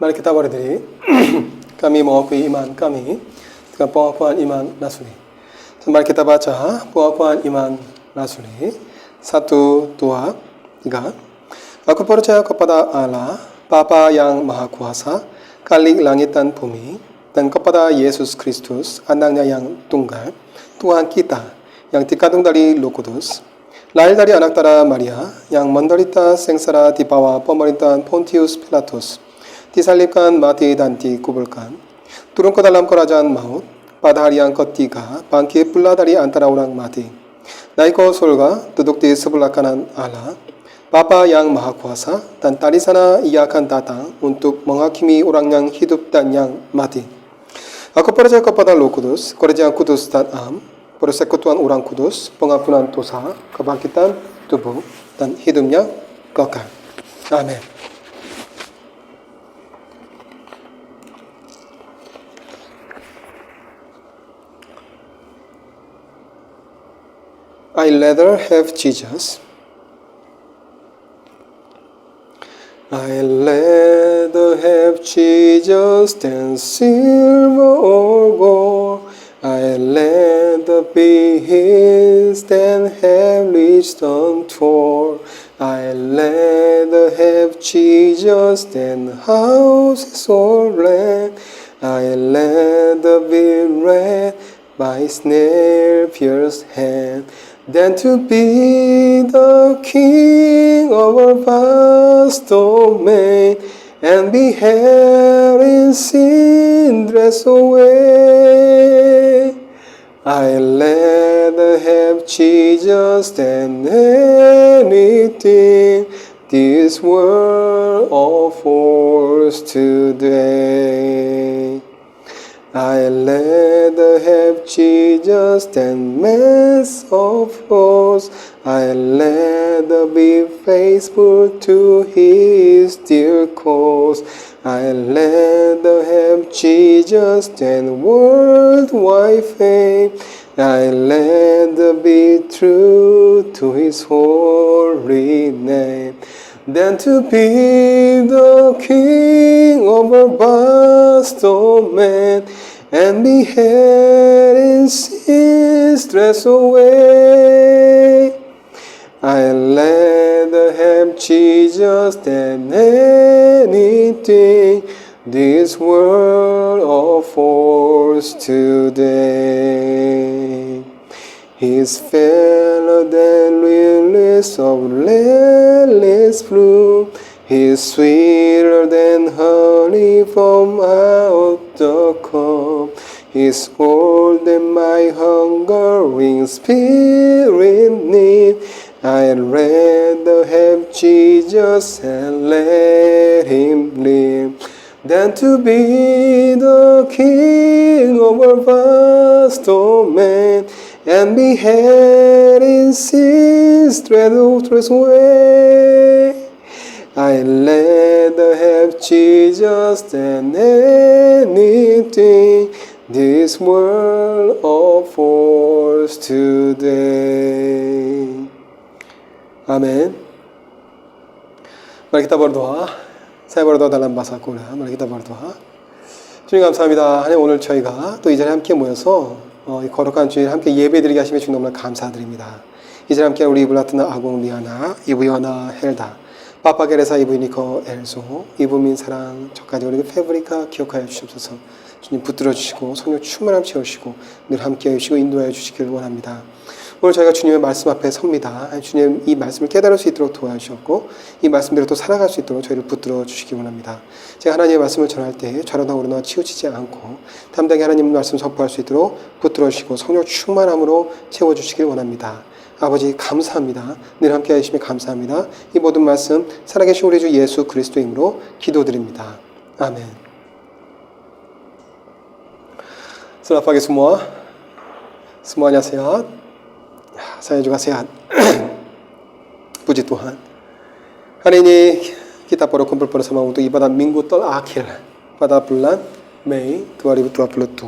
Mari kita berdiri. Kami mengakui iman kami dengan pengakuan iman Rasuli. Mari kita baca pengakuan iman Rasuli. 1, 2, 3. Aku percaya kepada Allah, Bapa yang Maha Kuasa, Khalik langit dan bumi, dan kepada Yesus Kristus, anaknya yang tunggal, Tuhan kita, yang dikandung dari Roh Kudus, lahir dari anak darah Maria, yang menderita sengsara di bawah pemerintahan Pontius Pilatus, disalibkan, mati dan dikuburkan, turun ke dalam kerajaan maut, pada hari yang ketiga bangkit pula dari antara orang mati, naik ke surga, duduk di sebelah kanan Allah, Bapa yang Maha Kuasa, dan dari sana Ia akan datang untuk menghakimi orang yang hidup dan yang mati. Aku percaya kepada Roh Kudus, Gereja Kudus dan Am, persekutuan orang kudus, pengampunan dosa, kebangkitan tubuh, dan hidupnya kekal. Amin. I'd rather have Jesus. I'd rather have Jesus than silver or gold. I'd rather be His than have rich untold. I'd rather have Jesus than houses or land. I'd rather be read by His nail-pierced hand than to be the king of a vast domain and be held in sin dressed away. I'd rather have Jesus than anything this world offers today. I'd rather have Jesus than mass of foes. I'd rather be faithful to His dear cause. I'd rather have Jesus than worldwide fame. I'd rather be true to His holy name than to be the king of a vast domain and be held in sin's dressed away. I'd rather have Jesus than anything this world offers today. He's fairer than lilies of lilies bloom. He's sweeter than honey from out the comb. He's all that my hungering spirit need. I'd rather have Jesus and let Him live than to be the king of a vast domain and be held in sin's treacherous way. I'd rather have Jesus than anything this world offers today. Amin. Mari kita berdoa. Saya berdoa dalam bahasa Korea. Mari kita berdoa. 주님 감사합니다. 하나님 오늘 저희가 또 이 자리에 함께 모여서 이 거룩한 주일 함께 예배드리게 하시며 주님 너무나 감사드립니다. 이 자리에 함께 우리 이블라트나 아공 리아나 이브이어나 헬다 빠빠게레사 이브이니커 엘소 이브민 사랑 저까지 우리 페브리카 기억하여 주시옵소서. 주님 붙들어 주시고 성령 충만함 채우시고 늘 함께 해주시고 인도하여 주시길 원합니다. 오늘 저희가 주님의 말씀 앞에 섭니다. 주님 이 말씀을 깨달을 수 있도록 도와주셨고 이 말씀대로 또 살아갈 수 있도록 저희를 붙들어 주시기 원합니다. 제가 하나님의 말씀을 전할 때 좌로나 우로나 치우치지 않고 담당히 하나님의 말씀 선포할 수 있도록 붙들어 주시고 성령 충만함으로 채워주시길 원합니다. 아버지 감사합니다. 늘 함께 하시며 감사합니다. 이 모든 말씀 살아계신 우리 주 예수 그리스도의 이름으로 기도드립니다. 아멘. Selamat pagi semua. Semuanya sehat. Saya juga sehat. Puji Tuhan. Hari ini kita berkumpul bersama untuk ibadah minggu terakhir pada bulan Mei 2022.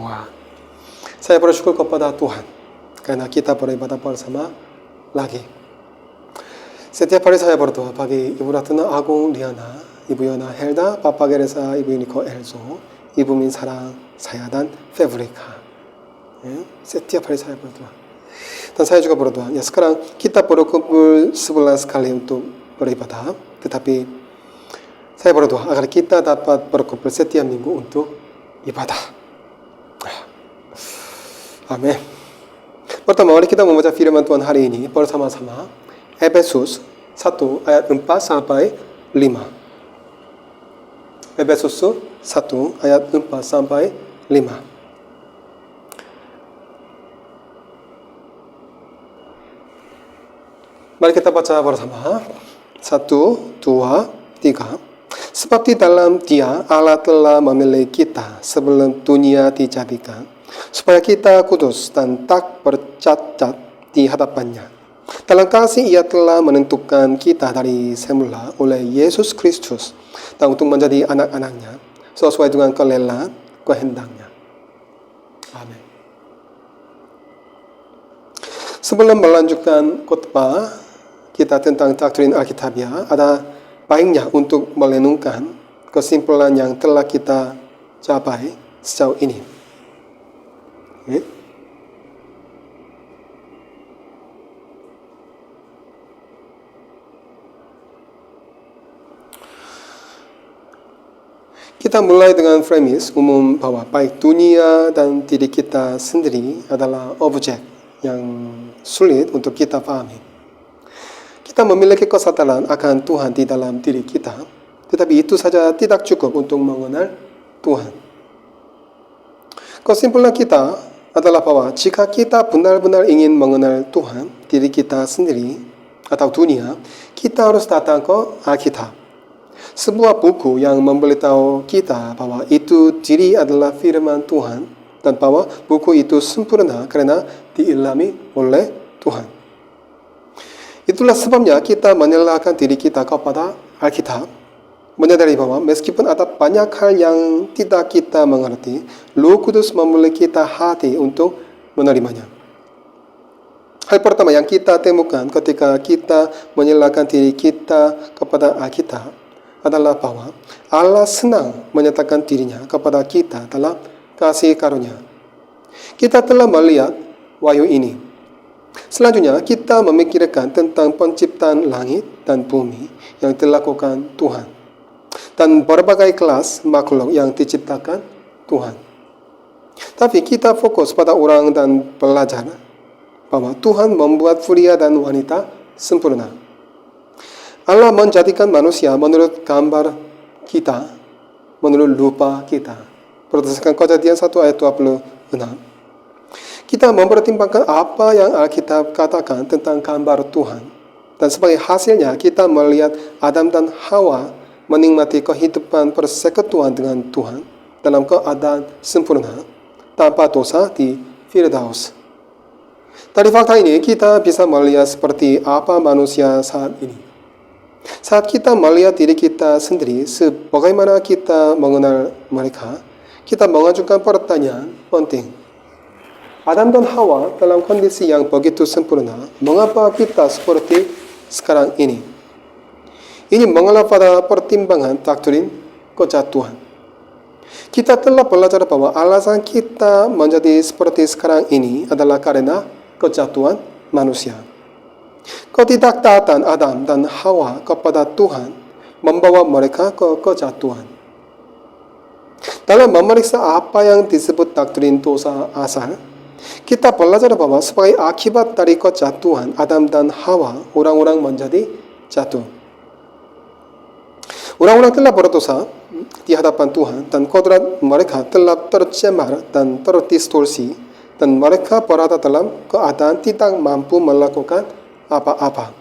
Saya bersyukur kepada Tuhan karena kita beribadah bersama lagi. Setiap hari saya berdoa bagi Ibu Ratna Agung Liana Ibu Yona Helda, Papa Geresa, Ibu Nico Elzo, Ibu Min Sarang, saya dan Fabrika. Setiap hari saya berdoa. Dan saya juga berdoa. Ya sekarang kita berkumpul 11 kali untuk beribadah, tetapi saya berdoa agar kita dapat berkumpul setiap minggu untuk ibadah. Amin. Pertama, mari kita membaca firman Tuhan hari ini bersama-sama. Efesus 1 ayat 4 sampai 5. Efesus 1 ayat 4 sampai 5. Mari kita baca bersama. 1, 2, 3. Sebab di dalam Dia Allah telah memilih kita sebelum dunia dijadikan, supaya kita kudus dan tak bercacat di hadapannya. Dalam kasih Ia telah menentukan kita dari semula oleh Yesus Kristus dan untuk menjadi anak-anaknya sesuai dengan kerelaan kehendaknya. Amin. Sebelum melanjutkan khotbah kita tentang doktrin Alkitabiah, ada baiknya untuk merenungkan kesimpulan yang telah kita capai sejauh ini. Kita mulai dengan premis umum bahwa baik dunia dan diri kita sendiri adalah objek yang sulit untuk kita pahami. Kita memiliki kesadaran akan Tuhan di dalam diri kita, tetapi itu saja tidak cukup untuk mengenal Tuhan. Kesimpulan kita adalah bahwa jika kita benar-benar ingin mengenal Tuhan, diri kita sendiri, atau dunia, kita harus datang ke Alkitab. Sebuah buku yang memberitahu kita bahwa itu diri adalah firman Tuhan dan bahwa buku itu sempurna karena diilhami oleh Tuhan. Itulah sebabnya kita menyerahkan diri kita kepada Alkitab, menyadari bahwa meskipun ada banyak hal yang tidak kita mengerti, Roh Kudus memberi kita hati untuk menerimanya. Hal pertama yang kita temukan ketika kita menyerahkan diri kita kepada Alkitab adalah bahwa Allah senang menyatakan dirinya kepada kita dalam kasih karunia. Kita telah melihat wahyu ini. Selanjutnya, kita memikirkan tentang penciptaan langit dan bumi yang dilakukan Tuhan dan berbagai kelas makhluk yang diciptakan Tuhan. Tapi kita fokus pada orang dan belajar bahwa Tuhan membuat pria dan wanita sempurna. Allah menjadikan manusia menurut gambar kita, menurut rupa kita. Berdasarkan Kejadian 1 ayat 26. Kita mempertimbangkan apa yang Alkitab katakan tentang gambar Tuhan. Dan sebagai hasilnya kita melihat Adam dan Hawa menikmati kehidupan persekutuan dengan Tuhan dalam keadaan sempurna, tanpa dosa di Firdaus. Dari fakta ini kita bisa melihat seperti apa manusia saat ini. Saat kita melihat diri kita sendiri, sebagaimana kita mengenal mereka, kita mengajukan pertanyaan penting. Adam dan Hawa dalam kondisi yang begitu sempurna, mengapa kita seperti sekarang ini? Ini mengalah pada pertimbangan doktrin kejatuhan. Kita telah belajar bahwa alasan kita menjadi seperti sekarang ini adalah karena kejatuhan manusia. Ketidaktaatan Adam dan Hawa kepada Tuhan membawa mereka ke kejatuhan. Dalam memeriksa apa yang disebut doktrin dosa asal, kita belajar bahwa sebagai akibat dari kejatuhan Adam dan Hawa, orang-orang menjadi jatuh. Orang-orang telah berdosa di hadapan Tuhan dan kodrat mereka telah tercemar dan terdistorsi dan mereka berada dalam keadaan tidak mampu melakukan apa-apa.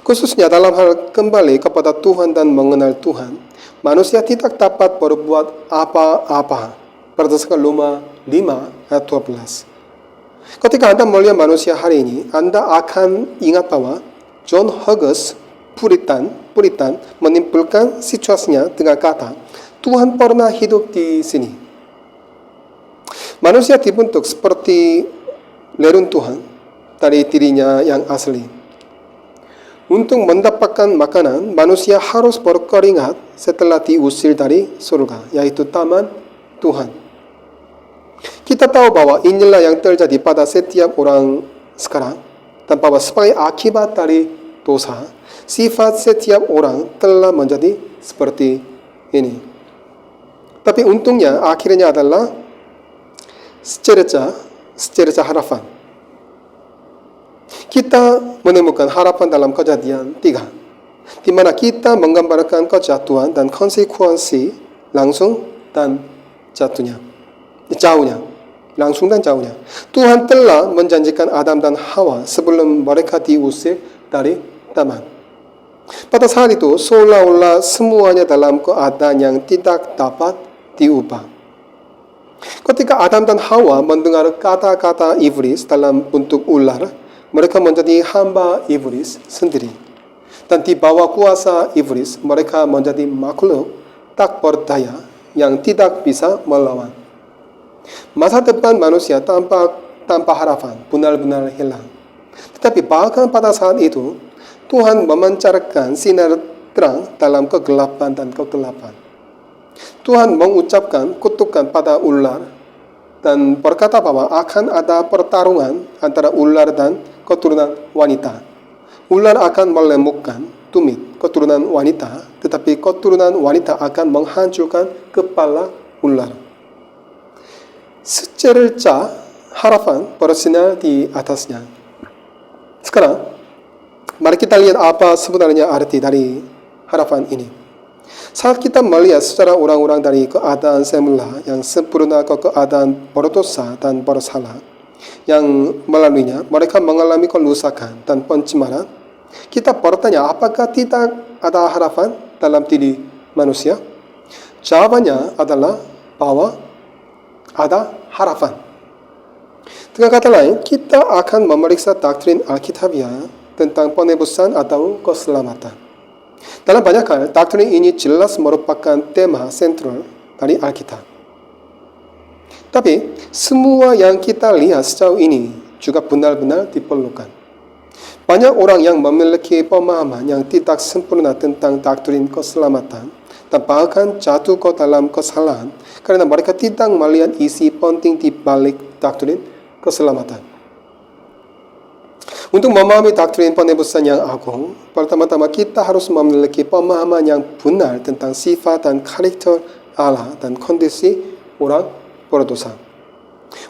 Khususnya dalam hal kembali kepada Tuhan dan mengenal Tuhan, manusia tidak dapat berbuat apa-apa. Berdasarkan Roma 5 ayat 12. Ketika Anda melihat manusia hari ini, Anda akan ingat bahwa John Hughes, Puritan menimpulkan situasinya dengan kata, Tuhan pernah hidup di sini. Manusia dibentuk seperti lerun Tuhan dari dirinya yang asli. Untuk mendapatkan makanan, manusia harus berkeringat setelah diusir dari surga, yaitu taman Tuhan. Kita tahu bahwa inilah yang terjadi pada setiap orang sekarang, dan bahwa sebagai akibat dari dosa, sifat setiap orang telah menjadi seperti ini. Tapi untungnya akhirnya adalah secerca harapan. Kita menemukan harapan dalam Kejadian 3, di mana kita menggambarkan kejatuhan dan konsekuensi langsung dan jauhnya. Tuhan telah menjanjikan Adam dan Hawa sebelum mereka diusir dari taman. Pada saat itu, seolah-olah semuanya dalam keadaan yang tidak dapat diubah. Ketika Adam dan Hawa mendengar kata-kata iblis dalam bentuk ular, mereka menjadi hamba iblis sendiri. Dan di bawah kuasa iblis, mereka menjadi makhluk tak berdaya yang tidak bisa melawan. Masa depan manusia tanpa harapan benar-benar hilang. Tetapi bahkan pada saat itu, Tuhan memancarkan sinar terang dalam kegelapan dan kegelapan. Tuhan mengucapkan kutukan pada ular dan berkata bahwa akan ada pertarungan antara ular dan keturunan wanita. Ular akan melemukkan tumit keturunan wanita, tetapi keturunan wanita akan menghancurkan kepala ular. Secerca harapan bersinar di atasnya. Sekarang, mari kita lihat apa sebenarnya arti dari harapan ini. Saat kita melihat secara orang-orang dari keadaan semula yang sempurna ke keadaan berdosa dan bersalah, yang melaluinya mereka mengalami kerusakan dan pencemaran, kita bertanya apakah tidak ada harapan dalam diri manusia? Jawabannya adalah bahwa ada harapan. Dengan kata lain, kita akan memeriksa doktrin Alkitabiah tentang penebusan atau keselamatan. Dalam banyak hal, doktrin ini jelas merupakan tema sentral dari Alkitab. Tapi, semua yang kita lihat sejauh ini juga benar-benar diperlukan. Banyak orang yang memiliki pemahaman yang tidak sempurna tentang doktrin keselamatan dan bahkan jatuh ke dalam kesalahan karena mereka tidak melihat isi penting di balik doktrin keselamatan. Untuk memahami doktrin penebusan yang agung, pertama-tama kita harus memiliki pemahaman yang benar tentang sifat dan karakter Allah dan kondisi orang berdosa.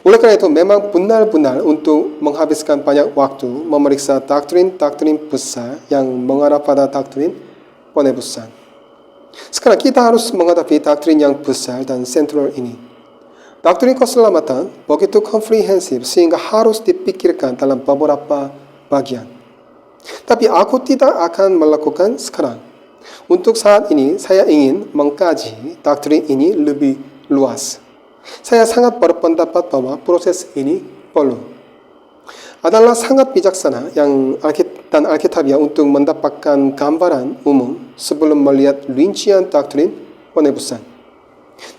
Oleh karena itu, memang benar-benar untuk menghabiskan banyak waktu memeriksa doktrin-doktrin besar yang mengarah pada doktrin penebusan. Sekarang kita harus menghadapi doktrin yang besar dan sentral ini. Doktrin keselamatan begitu komprehensif sehingga harus dipikirkan dalam beberapa bagian. Tapi aku tidak akan melakukan sekarang. Untuk saat ini, saya ingin mengkaji doktrin ini lebih luas. Saya sangat berpendapat bahwa proses ini perlu. Adalah sangat bijaksana dan Alkitabiah untuk mendapatkan gambaran umum sebelum melihat rincian doktrin penebusan.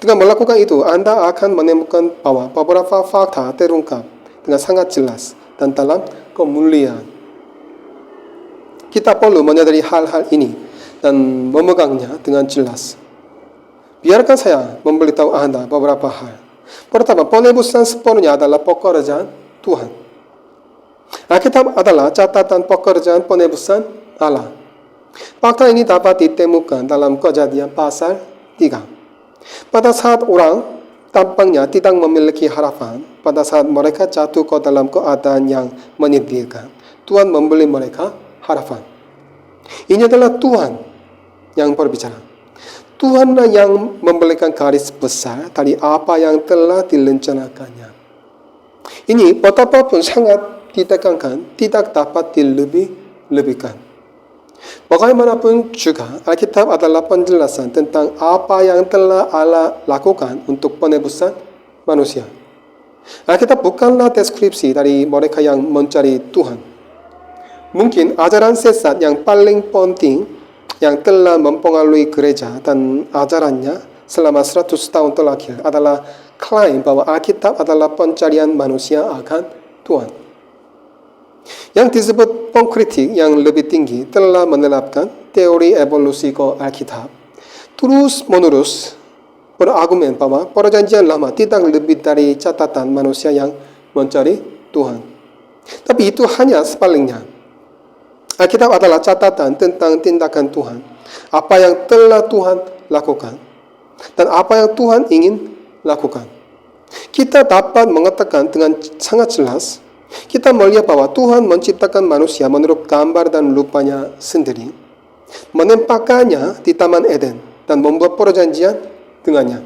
Dengan melakukan itu, Anda akan menemukan bahwa beberapa fakta terungkap dengan sangat jelas dan dalam kemuliaan. Kita perlu menyadari hal-hal ini dan memegangnya dengan jelas. Biarkan saya memberitahu Anda beberapa hal. Pertama, penebusan sepenuhnya adalah pekerjaan Tuhan. Alkitab adalah catatan pekerjaan penebusan Allah. Fakta ini dapat ditemukan dalam Kejadian pasal 3. Pada saat orang tampaknya tidak memiliki harapan, pada saat mereka jatuh ke dalam keadaan yang menyedihkan, Tuhan memberi mereka harapan. Ini adalah Tuhan yang berbicara. Tuhanlah yang memberikan garis besar dari apa yang telah direncanakannya. Ini betapapun sangat ditekankan, tidak dapat dilebih-lebihkan. Bagaimanapun juga, Alkitab adalah penjelasan tentang apa yang telah Allah lakukan untuk penebusan manusia. Alkitab bukanlah deskripsi dari mereka yang mencari Tuhan. Mungkin ajaran sesat yang paling penting yang telah mempengaruhi gereja dan ajarannya selama 100 tahun terakhir adalah klaim bahwa Alkitab adalah pencarian manusia akan Tuhan. Yang disebut pengkritik yang lebih tinggi telah menerapkan teori evolusi ke Alkitab. Terus-menerus berargumen bahwa perjanjian lama tidak lebih dari catatan manusia yang mencari Tuhan. Tapi itu hanya sebaliknya. Alkitab adalah catatan tentang tindakan Tuhan. Apa yang telah Tuhan lakukan. Dan apa yang Tuhan ingin lakukan. Kita dapat mengatakan dengan sangat jelas, kita melihat bahwa Tuhan menciptakan manusia menurut gambar dan rupanya sendiri, menempatkannya di Taman Eden, dan membuat perjanjian dengannya.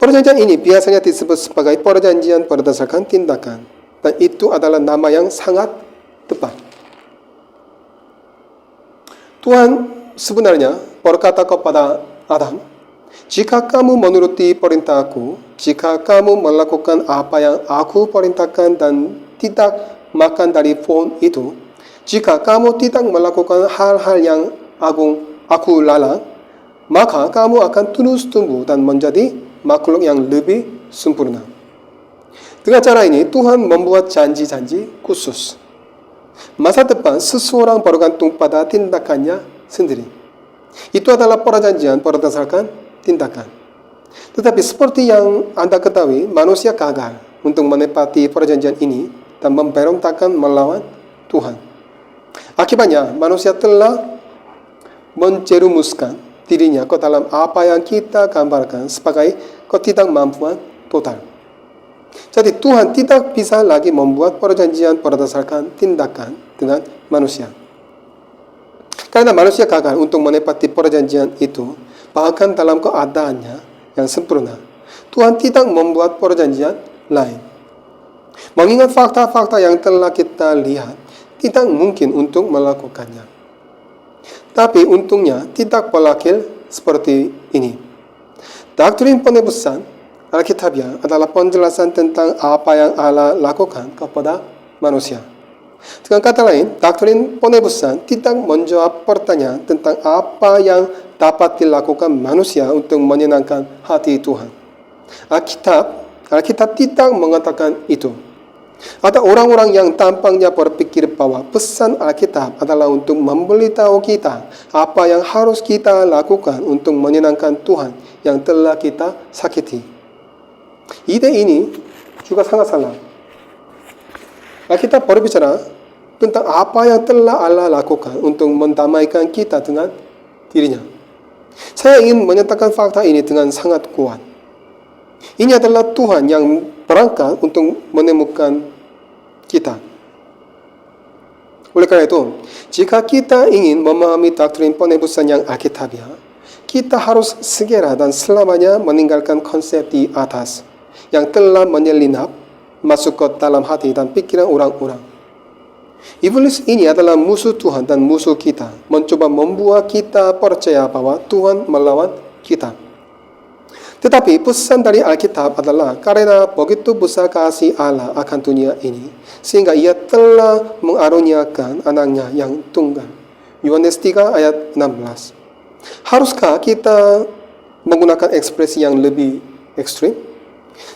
Perjanjian ini biasanya disebut sebagai perjanjian berdasarkan tindakan, dan itu adalah nama yang sangat tepat. Tuhan sebenarnya berkata kepada Adam, jika kamu menuruti perintahku, jika kamu melakukan apa yang aku perintahkan dan tidak makan dari pohon itu, jika kamu tidak melakukan hal-hal yang aku larang, maka kamu akan terus tumbuh dan menjadi makhluk yang lebih sempurna. Dengan cara ini, Tuhan membuat janji-janji khusus. Masa depan seseorang bergantung pada tindakannya sendiri. Itu adalah perjanjian berdasarkan tindakan. Tetapi seperti yang Anda ketahui, manusia gagal untuk menepati perjanjian ini dan memberontakkan melawan Tuhan. Akibatnya, manusia telah menjerumuskan dirinya ke dalam apa yang kita gambarkan sebagai ketidakmampuan total. Jadi Tuhan tidak bisa lagi membuat perjanjian berdasarkan tindakan dengan manusia. Karena manusia gagal untuk menepati perjanjian itu, bahkan dalam keadaannya yang sempurna, Tuhan tidak membuat perjanjian lain. Mengingat fakta-fakta yang telah kita lihat, tidak mungkin untuk melakukannya. Tapi untungnya tidak berlaku seperti ini. Doktrin penebusan Alkitabiah adalah penjelasan tentang apa yang Allah lakukan kepada manusia. Dengan kata lain, doktrin penebusan tidak menjawab pertanyaan tentang apa yang dapat dilakukan manusia untuk menyenangkan hati Tuhan. Alkitab tidak mengatakan itu. Ada orang-orang yang tampaknya berpikir bahwa pesan Alkitab adalah untuk memberitahu kita apa yang harus kita lakukan untuk menyenangkan Tuhan yang telah kita sakiti. Ide ini juga sangat salah. Alkitab berbicara tentang apa yang telah Allah lakukan untuk mendamaikan kita dengan dirinya. Saya ingin menyatakan fakta ini dengan sangat kuat. Ini adalah Tuhan yang berangkat untuk menemukan kita. Oleh karena itu, jika kita ingin memahami doktrin penebusan yang Alkitabiah, kita harus segera dan selamanya meninggalkan konsep di atas yang telah menyelinap masuk ke dalam hati dan pikiran orang-orang. Iblis ini adalah musuh Tuhan dan musuh kita, mencoba membuat kita percaya bahwa Tuhan melawan kita. Tetapi pesan dari Alkitab adalah karena begitu besar kasih Allah akan dunia ini, sehingga ia telah mengaruniakan anaknya yang tunggal. Yohanes 3 ayat 16. Haruskah kita menggunakan ekspresi yang lebih ekstrim?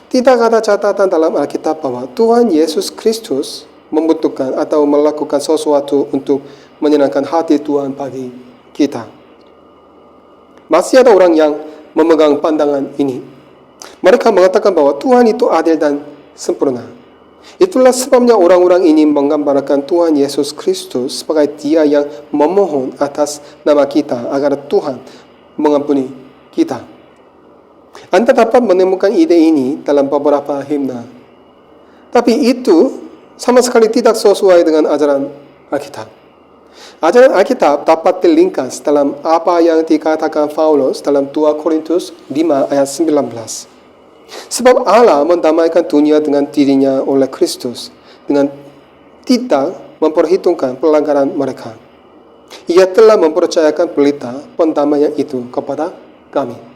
Tidak ada catatan dalam Alkitab bahwa Tuhan Yesus Kristus membutuhkan atau melakukan sesuatu untuk menyenangkan hati Tuhan bagi kita. Masih ada orang yang memegang pandangan ini. Mereka mengatakan bahwa Tuhan itu adil dan sempurna. Itulah sebabnya orang-orang ini menggambarkan Tuhan Yesus Kristus sebagai Dia yang memohon atas nama kita agar Tuhan mengampuni kita. Anda dapat menemukan ide ini dalam beberapa himna. Tapi itu sama sekali tidak sesuai dengan ajaran Alkitab. Ajaran Alkitab dapat diringkas dalam apa yang dikatakan Paulus dalam 2 Korintus 5 ayat 19. Sebab Allah mendamaikan dunia dengan dirinya oleh Kristus dengan tidak memperhitungkan pelanggaran mereka. Ia telah mempercayakan berita pendamaian itu kepada kami.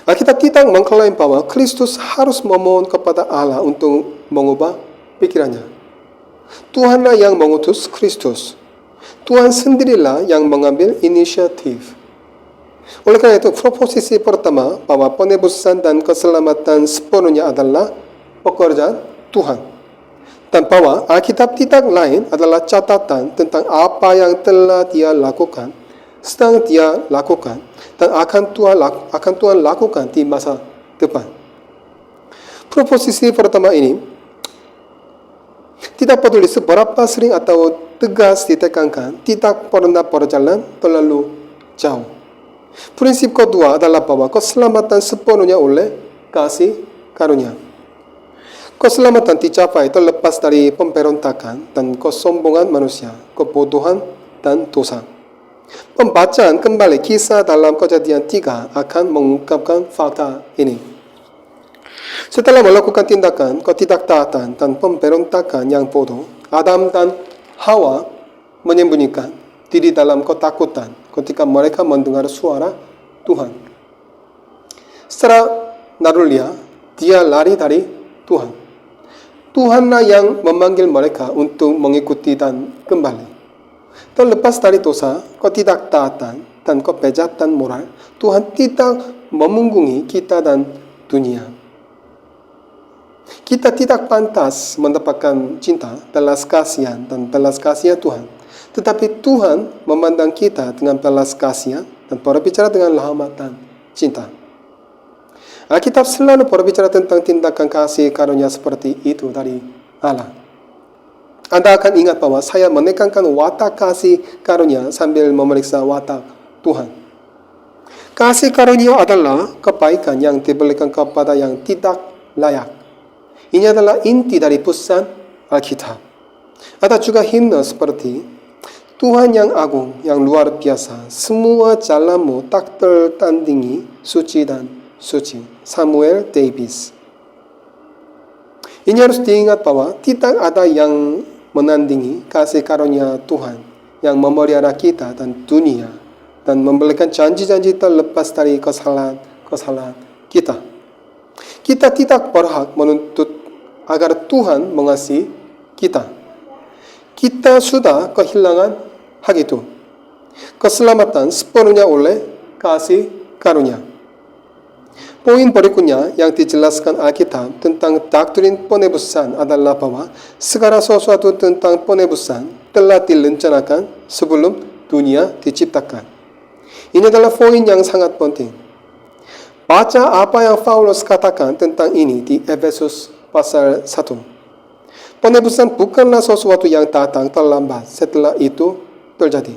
Alkitab tidak mengklaim bahwa Kristus harus memohon kepada Allah untuk mengubah pikirannya. Tuhanlah yang mengutus Kristus. Tuhan sendirilah yang mengambil inisiatif. Oleh karena itu, proposisi pertama bahwa penebusan dan keselamatan sepenuhnya adalah pekerjaan Tuhan. Dan bahwa Alkitab tidak lain adalah catatan tentang apa yang telah dia lakukan, sedang dia lakukan, dan akan Tuhan lakukan di masa depan. Proposisi pertama ini tidak peduli seberapa sering atau tegas ditekankan, tidak pernah berjalan terlalu jauh. Prinsip kedua adalah bahwa keselamatan sepenuhnya oleh kasih karunia. Keselamatan dicapai terlepas dari pemberontakan dan kesombongan manusia, kebodohan dan dosa. Pembacaan kembali kisah dalam Kejadian 3 akan mengungkapkan fakta ini. Setelah melakukan tindakan ketidaktaatan dan pemberontakan yang bodoh, Adam dan Hawa menyembunyikan diri dalam ketakutan ketika mereka mendengar suara Tuhan. Setelah narulia, dia lari dari Tuhan. Tuhanlah yang memanggil mereka untuk mengikuti dan kembali. Terlepas dari dosa, ketidaktaatan, dan kebejatan moral, Tuhan tidak memunggungi kita dan dunia. Kita tidak pantas mendapatkan cinta, belas kasihan, dan belas kasihan Tuhan. Tetapi Tuhan memandang kita dengan belas kasihan dan berbicara dengan rahmat dan cinta. Alkitab selalu berbicara tentang tindakan kasih karunia seperti itu dari Allah. Anda akan ingat bahwa saya menekankan watak kasih karunia sambil memeriksa watak Tuhan. Kasih karunia adalah kebaikan yang diberikan kepada yang tidak layak. Ini adalah inti dari pesan Alkitab. Ada juga himne seperti Tuhan yang agung, yang luar biasa, semua jalanmu tak tertandingi, suci dan suci. Samuel Davis. Ini harus diingat bahwa tidak ada yang menandingi kasih karunia Tuhan yang memelihara kita dan dunia dan memberikan janji-janji terlepas dari kesalahan kita. Kita tidak berhak menuntut agar Tuhan mengasihi kita. Kita sudah kehilangan hak itu. Keselamatan sepenuhnya oleh kasih karunia. Poin berikutnya yang dijelaskan Alkitab tentang doktrin penebusan adalah bahwa segala sesuatu tentang penebusan telah direncanakan sebelum dunia diciptakan. Ini adalah poin yang sangat penting. Baca apa yang Paulus katakan tentang ini di Efesus pasal 1. Penebusan bukanlah sesuatu yang datang terlambat setelah itu terjadi.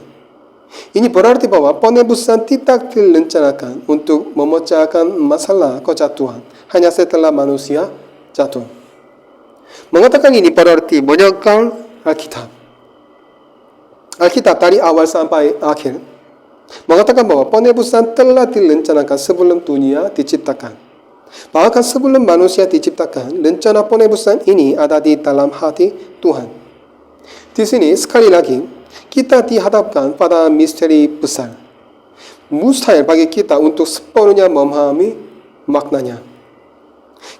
Ini berarti bahwa penebusan tidak direncanakan untuk memecahkan masalah kejatuhan hanya setelah manusia jatuh. Mengatakan ini berarti menyangkal Alkitab. Alkitab dari awal sampai akhir mengatakan bahwa penebusan telah direncanakan sebelum dunia diciptakan. Bahkan sebelum manusia diciptakan, rencana penebusan ini ada di dalam hati Tuhan. Di sini sekali lagi kita dihadapkan pada misteri besar. Mustahil bagi kita untuk sepenuhnya memahami maknanya.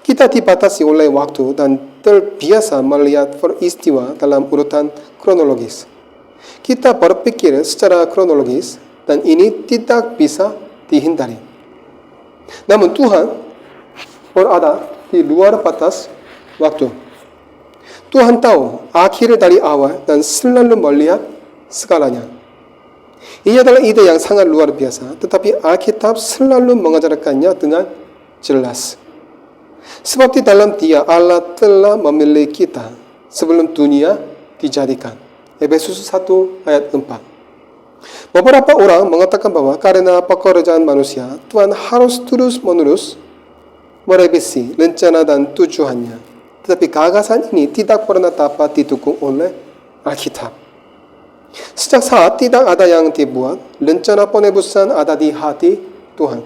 Kita dibatasi oleh waktu dan terbiasa melihat peristiwa dalam urutan kronologis. Kita berpikir secara kronologis dan ini tidak bisa dihindari. Namun Tuhan berada di luar batas waktu. Tuhan tahu akhir dari awal dan selalu melihat segalanya. Ini adalah ide yang sangat luar biasa, tetapi Alkitab selalu mengajarkannya dengan jelas. Sebab di dalam Dia Allah telah memilih kita sebelum dunia dijadikan. Efesus 1 ayat 4. Beberapa orang mengatakan bahwa karena pekerjaan manusia, Tuhan harus terus-menerus merevisi rencana dan tujuannya. Tetapi gagasan ini tidak pernah dapat didukung oleh Alkitab. Sejak saat tidak ada yang dibuat, rencana penebusan ada di hati Tuhan.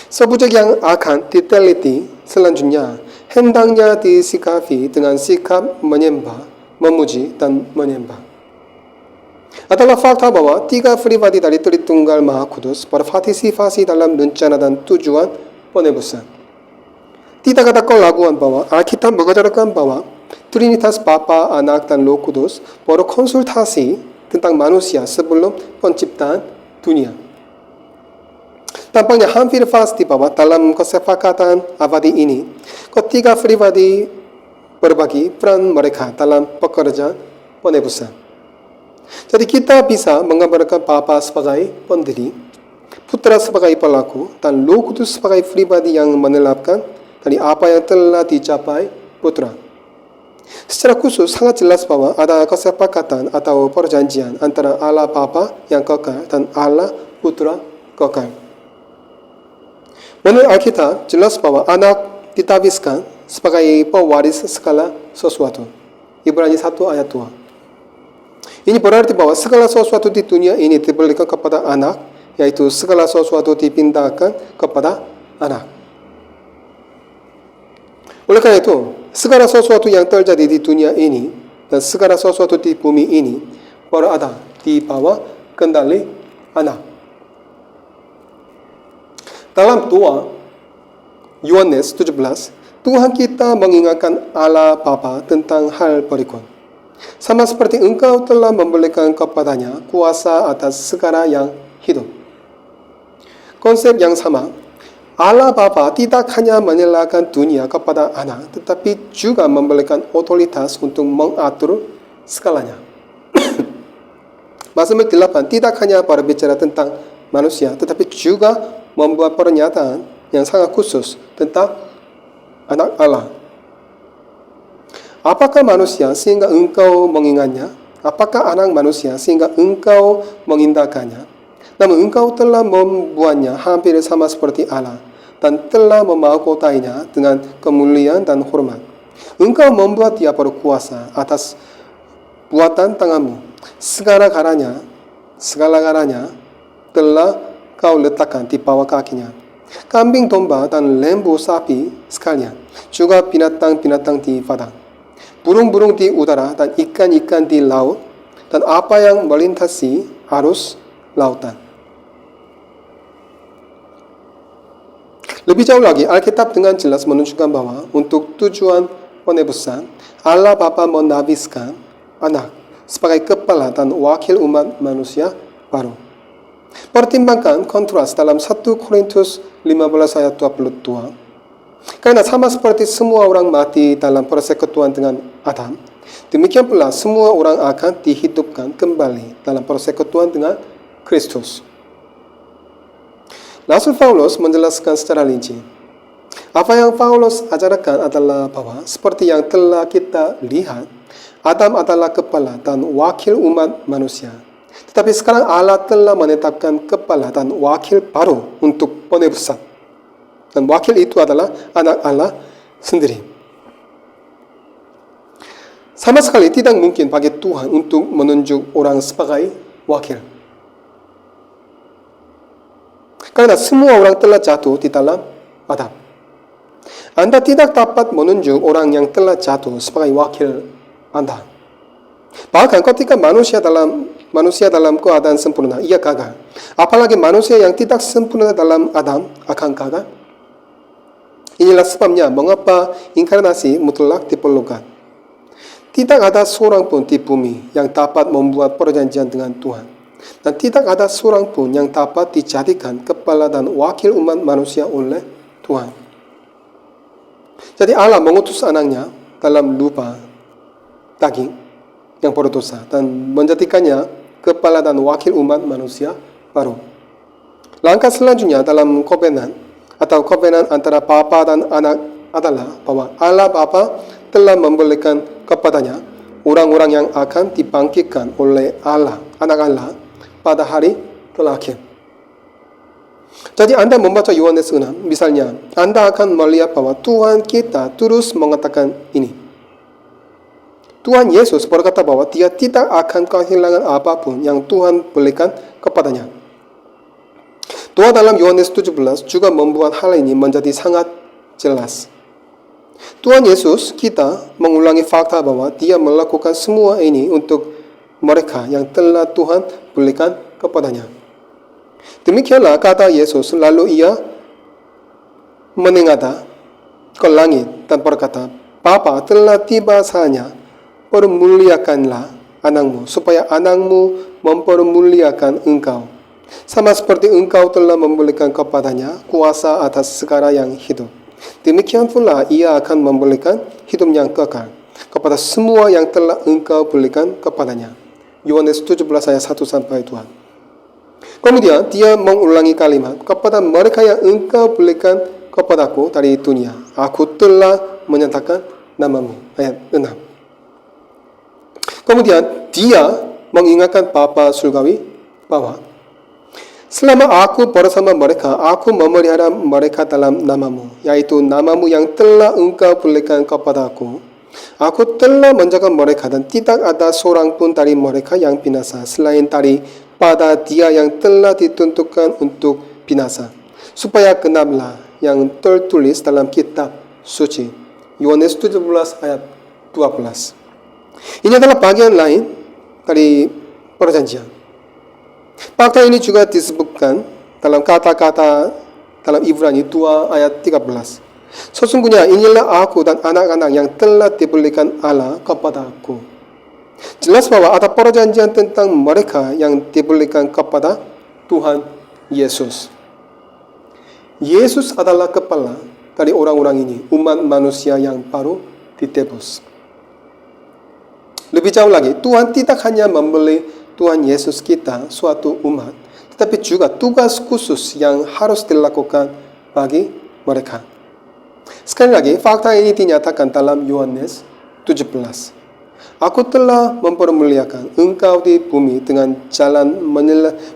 Sebujak yang akan diteliti selanjutnya, hendaknya disikapi dengan sikap menyembah, memuji, dan menyembah. Adalah fakta bahwa tiga pribadi dari Tritunggal Maha Kudus berpartisipasi dalam rencana dan tujuan penebusan. Tidak ada keraguan bahwa Alkitab mengajarkan bahwa Trinitas Bapa, Anak, dan Roh Kudus berkonsultasi tentang manusia sebelum penciptaan dunia. Tampaknya hampir pasti bahwa dalam kesepakatan abadi ini, ketiga pribadi berbagi peran mereka dalam pekerjaan penebusan. Jadi kita bisa menggambarkan Bapa sebagai pendiri, Putra sebagai pelaku, dan Roh Kudus sebagai pribadi yang menerapkan dari apa yang telah dicapai Putra. Secara khusus sangat jelas bahwa ada kesepakatan atau perjanjian antara Allah Bapa yang kekal dan Allah Putra kekal. Menurut Alkitab, jelas bahwa anak ditabiskan sebagai pewaris segala sesuatu. Ibrani 1 ayat 2. Ini berarti bahwa segala sesuatu di dunia ini diberikan kepada anak, yaitu segala sesuatu dipindahkan kepada anak. Oleh karena itu, segala sesuatu yang terjadi di dunia ini dan segala sesuatu di bumi ini berada di bawah kendali anak. Dalam doa Yohanes 17, Tuhan kita mengingatkan Allah Bapa tentang hal berikut. Sama seperti engkau telah memberikan kepadanya kuasa atas segala yang hidup. Konsep yang sama, Allah Bapa tidak hanya menyerahkan dunia kepada anak, tetapi juga memberikan otoritas untuk mengatur segalanya. Mazmur 8 tidak hanya berbicara tentang manusia, tetapi juga membuat pernyataan yang sangat khusus tentang anak Allah. Apakah manusia sehingga engkau mengingatnya? Apakah anak manusia sehingga engkau mengindahkannya? Namun engkau telah membuatnya hampir sama seperti Allah dan telah memahkotainya dengan kemuliaan dan hormat. Engkau membuat dia berkuasa atas buatan tanganmu. Segala-galanya telah kau letakkan di bawah kakinya. Kambing domba dan lembu sapi sekalian, juga binatang-binatang di padang, burung-burung di udara dan ikan-ikan di laut, dan apa yang melintasi arus lautan. Lebih jauh lagi, Alkitab dengan jelas menunjukkan bahwa untuk tujuan penebusan, Allah Bapa menabiskan anak sebagai kepala dan wakil umat manusia baru. Pertimbangkan kontras dalam 1 Korintus 15 ayat 22. Karena sama seperti semua orang mati dalam persekutuan dengan Adam, demikian pula semua orang akan dihidupkan kembali dalam persekutuan dengan Kristus. Rasul Paulus menjelaskan secara rinci. Apa yang Paulus ajarkan adalah bahwa seperti yang telah kita lihat, Adam adalah kepala dan wakil umat manusia. Tetapi sekarang Allah telah menetapkan kepala dan wakil baru untuk penebusan. Dan wakil itu adalah anak Allah sendiri. Sama sekali tidak mungkin bagi Tuhan untuk menunjuk orang sebagai wakil. Karena semua orang telah jatuh di dalam Adam. Anda tidak dapat menunjuk orang yang telah jatuh sebagai wakil Anda. Bahkan ketika manusia dalam keadaan sempurna, ia gagal. Apalagi manusia yang tidak sempurna dalam Adam akan gagal. Inilah sebabnya mengapa inkarnasi mutlak diperlukan. Tidak ada seorang pun di bumi yang dapat membuat perjanjian dengan Tuhan. Dan tidak ada seorang pun yang dapat dijadikan kepala dan wakil umat manusia oleh Tuhan. Jadi Allah mengutus anaknya dalam rupa daging yang berdosa dan menjadikannya kepala dan wakil umat manusia baru. Langkah selanjutnya dalam kovenan atau kovenan antara Bapa dan Anak adalah bahwa Allah Bapa telah memberikan kepadanya orang-orang yang akan dibangkitkan oleh Allah, Anak Allah, pada hari terakhir. Jadi Anda membaca Yohanes 6, misalnya, Anda akan melihat bahwa Tuhan kita terus mengatakan ini. Tuhan Yesus berkata bahwa dia tidak akan kehilangan apapun yang Tuhan berikan kepadanya. Doa dalam Yohanes 17 juga membuat hal ini menjadi sangat jelas. Tuhan Yesus kita mengulangi fakta bahwa dia melakukan semua ini untuk mereka yang telah Tuhan berikan kepadanya. Demikianlah kata Yesus, lalu ia menengadah ke langit dan berkata, Bapa, telah tiba saatnya, permuliakanlah anakmu, supaya anakmu mempermuliakan engkau. Sama seperti engkau telah memberikan kepadanya kuasa atas segala yang hidup. Demikian pula ia akan memberikan hidup yang kekal kepada semua yang telah engkau berikan kepadanya. Yohanes 17 ayat 1 sampai 2. Kemudian dia mengulangi kalimat, kepada mereka yang engkau berikan kepadaku dari dunia, aku telah menyatakan namamu. Ayat 6. Kemudian dia mengingatkan Bapa surgawi bahwa selama aku bersama mereka, aku memelihara mereka dalam namamu, yaitu namamu yang telah engkau berikan kepadaku. Aku telah menjaga mereka dan tidak ada seorang pun dari mereka yang binasa selain daripada dia yang telah ditentukan untuk binasa, supaya genaplah yang tertulis dalam kitab suci. Yohanes 17 ayat 12. Ini adalah bagian lain dari perjanjian. Fakta ini juga disebutkan dalam kata-kata dalam Ibrani 2 ayat 13. Sesungguhnya inilah aku dan anak-anak yang telah diberikan Allah kepadaku. Jelas bahwa ada perjanjian tentang mereka yang diberikan kepada Tuhan Yesus. Yesus adalah kepala dari orang-orang ini, umat manusia yang baru ditebus. Lebih jauh lagi, Tuhan tidak hanya memberi Tuhan Yesus kita suatu umat, tetapi juga tugas khusus yang harus dilakukan bagi mereka. Sekali lagi, fakta ini dinyatakan dalam Yohanes 17. Aku telah mempermuliakan engkau di bumi dengan jalan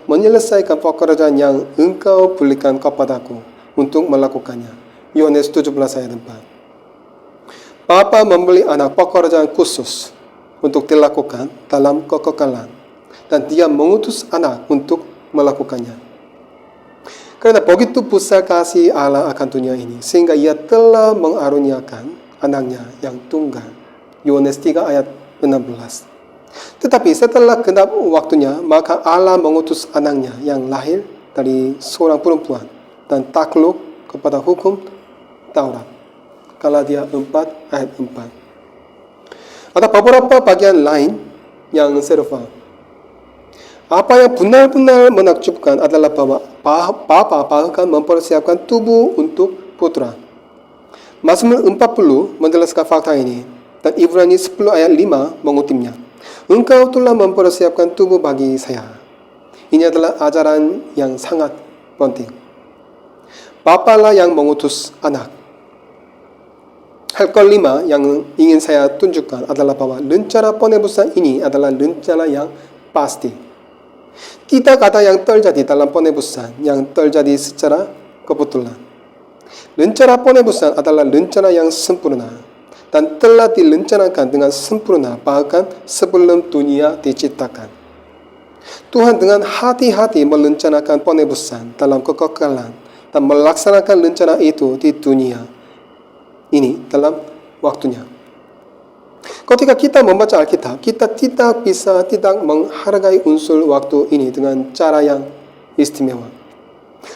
menyelesaikan pekerjaan yang engkau berikan kepadaku untuk melakukannya. Yohanes 17 ayat 4. Bapa memberi anak pekerjaan khusus untuk dilakukan dalam kekekalan, dan dia mengutus anak untuk melakukannya. Karena begitu besar kasih Allah akan dunia ini, sehingga ia telah mengaruniakan anaknya yang tunggal. Yohanes 3 ayat 16. Tetapi setelah genap waktunya, maka Allah mengutus anaknya yang lahir dari seorang perempuan dan takluk kepada hukum Taurat. Galatia 4 ayat 4. Ada beberapa bagian lain yang serupa. Apa yang benar-benar menakjubkan adalah bahwa Bapa bahkan mempersiapkan tubuh untuk putra. Mazmur 40 menjelaskan fakta ini, dan Ibrani 10 ayat 5 mengutipnya. Engkau telah mempersiapkan tubuh bagi saya. Ini adalah ajaran yang sangat penting. Bapalah yang mengutus anak. Hal kelima yang ingin saya tunjukkan adalah bahwa rencana penebusan ini adalah rencana yang pasti. Tidak ada yang terjadi dalam penebusan yang terjadi secara kebetulan. Rencana penebusan adalah rencana yang sempurna dan telah direncanakan dengan sempurna bahkan sebelum dunia diciptakan. Tuhan dengan hati-hati merencanakan penebusan dalam kekekalan dan melaksanakan rencana itu di dunia ini dalam waktunya. Ketika kita membaca Alkitab, kita tidak menghargai unsur waktu ini dengan cara yang istimewa.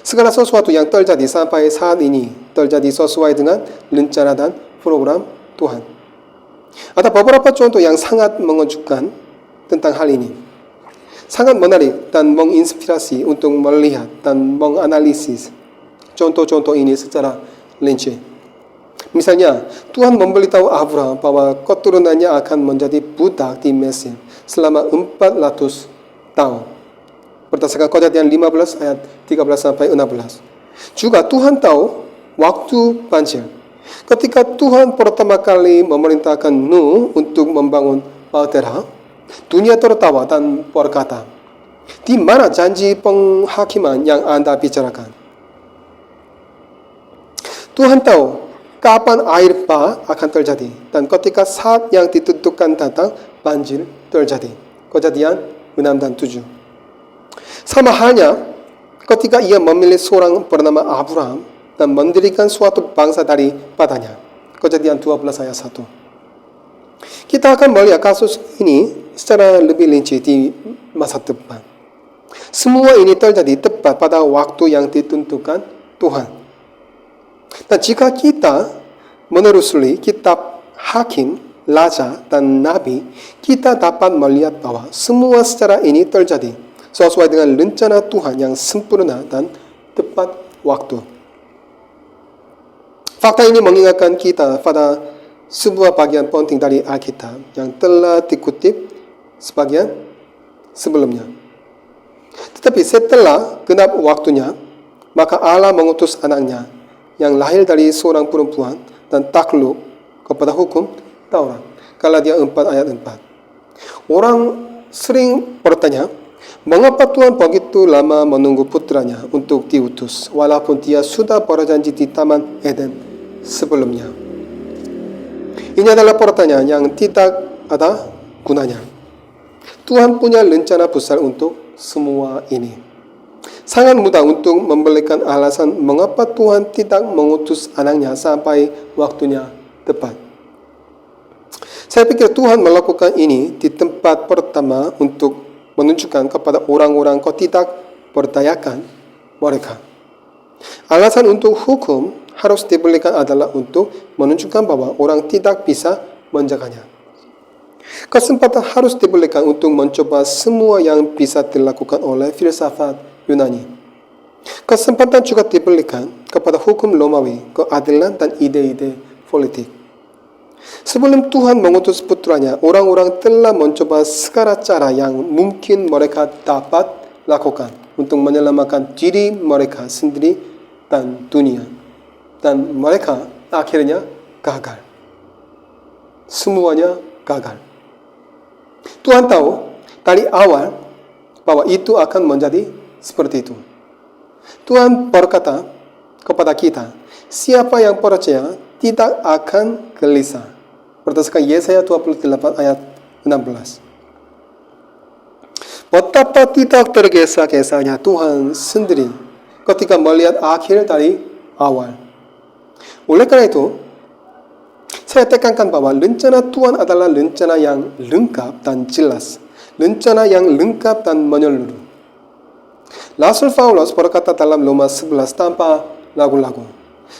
Segala sesuatu yang terjadi sampai saat ini terjadi sesuai dengan rencana dan program Tuhan. Ada beberapa contoh yang sangat mengejutkan tentang hal ini. Sangat menarik dan menginspirasi untuk melihat dan menganalisis contoh-contoh ini secara rinci. Misalnya, Tuhan memberitahu Abraham bahwa keturunannya akan menjadi budak di Mesir selama 400 tahun. Berdasarkan Kejadian 15 ayat 13-16. Juga Tuhan tahu waktu banjir. Ketika Tuhan pertama kali memerintahkan Nuh untuk membangun bahtera, dunia tertawa dan berkata, di mana janji penghakiman yang Anda bicarakan? Tuhan tahu kapan air bah akan terjadi, dan ketika saat yang ditentukan datang, banjir terjadi. Kejadian 6 dan 7. Sama halnya ketika ia memilih seorang bernama Abraham dan mendirikan suatu bangsa dari padanya. Kejadian 12 ayat 1. Kita akan melihat kasus ini secara lebih rinci di masa depan. Semua ini terjadi tepat pada waktu yang ditentukan Tuhan. Dan jika kita menelusuri kitab Hakim, Raja, dan Nabi, kita dapat melihat bahwa semua secara ini terjadi sesuai dengan rencana Tuhan yang sempurna dan tepat waktu. fakta ini mengingatkan kita pada sebuah bagian penting dari Alkitab yang telah dikutip sebagian sebelumnya. Tetapi setelah genap waktunya, maka Allah mengutus anaknya yang lahir dari seorang perempuan dan takluk kepada hukum Taurat. Galatia 4 ayat 4. Orang sering bertanya, mengapa Tuhan begitu lama menunggu putranya untuk diutus, walaupun dia sudah berjanji di Taman Eden sebelumnya? Ini adalah pertanyaan yang tidak ada gunanya. Tuhan punya rencana besar untuk semua ini. Sangat mudah untuk memberikan alasan mengapa Tuhan tidak mengutus anaknya sampai waktunya tepat. Saya pikir Tuhan melakukan ini di tempat pertama untuk menunjukkan kepada orang-orang yang tidak berdayakan mereka. Alasan untuk hukum harus diberikan adalah untuk menunjukkan bahwa orang tidak bisa menjaganya. Kesempatan harus diberikan untuk mencoba semua yang bisa dilakukan oleh filsafat Yunani. Kesempatan juga diberikan kepada hukum Romawi, keadilan dan ide-ide politik. Sebelum Tuhan mengutus putranya, orang-orang telah mencoba segala cara yang mungkin mereka dapat lakukan untuk menyelamatkan diri mereka sendiri dan dunia. Dan mereka akhirnya gagal. Semuanya gagal. Tuhan tahu dari awal bahwa itu akan menjadi seperti itu. Tuhan berkata kepada kita, siapa yang percaya tidak akan gelisah. Berdasarkan Yesaya 28 ayat 16. Betapa tidak tergesa-gesanya Tuhan sendiri ketika melihat akhir dari awal. Oleh karena itu, saya tekankan bahwa rencana Tuhan adalah rencana yang lengkap dan jelas. Rencana yang lengkap dan menyeluruh. Rasul Paulus berkata dalam Roma 11 tanpa ragu-ragu,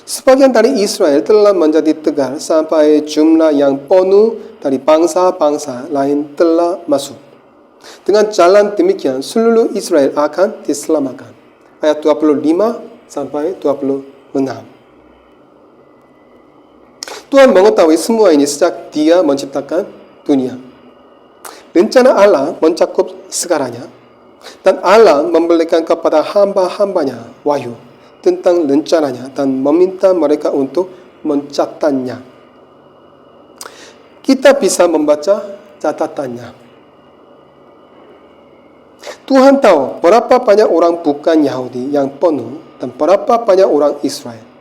sebagian dari Israel telah menjadi tegar sampai jumlah yang penuh dari bangsa-bangsa lain telah masuk. Dengan jalan demikian, seluruh Israel akan diselamatkan. Ayat 25 sampai 26. Tuhan mengetahui semua ini sejak Dia menciptakan dunia. Rencana Allah mencakup segalanya, dan Allah memberikan kepada hamba-hambanya wahyu tentang rencananya dan meminta mereka untuk mencatatnya. Kita bisa membaca catatannya. Tuhan tahu berapa banyak orang bukan Yahudi yang penuh dan berapa banyak orang Israel.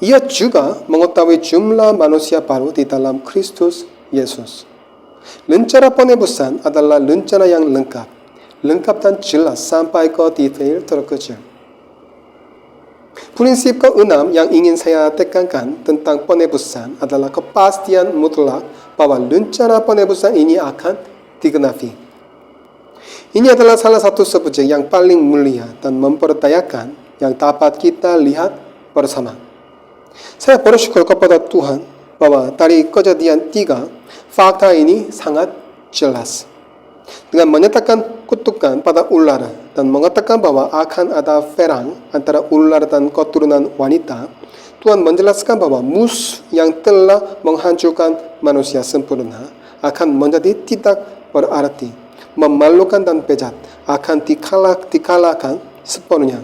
Ia juga mengetahui jumlah manusia baru di dalam Kristus Yesus. Rencana penebusan adalah rencana yang lengkap dan jelas sampai ke detail terkecil. Prinsip keenam yang ingin saya tekankan tentang penebusan adalah kepastian mutlak bahwa rencana penebusan ini akan digenapi. Ini adalah salah satu subjek yang paling mulia dan memperdayakan yang dapat kita lihat bersama. Saya bersyukur kepada Tuhan bahwa dari Kejadian 3, fakta ini sangat jelas. Dengan menyatakan kutukan pada ular dan mengatakan bahwa akan ada perang antara ular dan keturunan wanita, Tuhan menjelaskan bahwa musuh yang telah menghancurkan manusia sempurna akan menjadi tidak berarti, memalukan dan bejat, akan dikalahkan sepenuhnya.